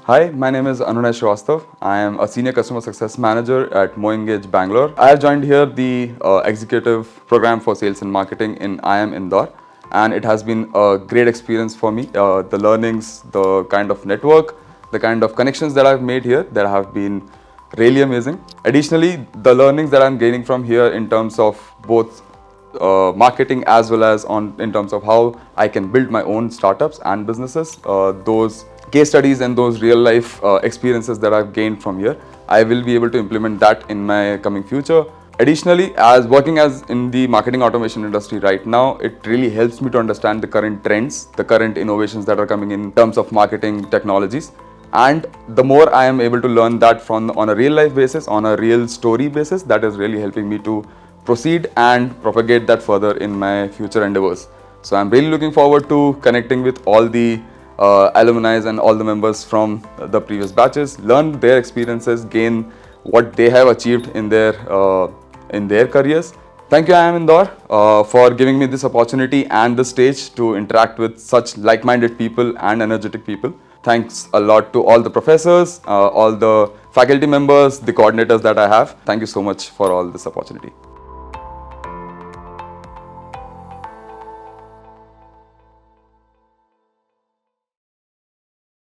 Hi, my name is Anunay Shrivastava. I am a Senior Customer Success Manager at Engage Bangalore. I have joined here the Executive Program for Sales and Marketing in IIM Indore, and it has been a great experience for me. The learnings, the kind of network, the kind of connections that I've made here that have been really amazing. Additionally, the learnings that I'm gaining from here in terms of both marketing as well as in terms of how I can build my own startups and businesses. Those case studies and those real life experiences that I've gained from here, I will be able to implement that in my coming future. Additionally, as working as in the marketing automation industry right now, it really helps me to understand the current trends, the current innovations that are coming in terms of marketing technologies. And the more I am able to learn that from on a real life basis, on a real story basis, that is really helping me to proceed and propagate that further in my future endeavors. So I'm really looking forward to connecting with all the alumni and all the members from the previous batches, learn their experiences, gain what they have achieved in their careers. Thank you, IIM Indore, for giving me this opportunity and the stage to interact with such like-minded people and energetic people. Thanks a lot to all the professors, all the faculty members, the coordinators that I have. Thank you so much for all this opportunity.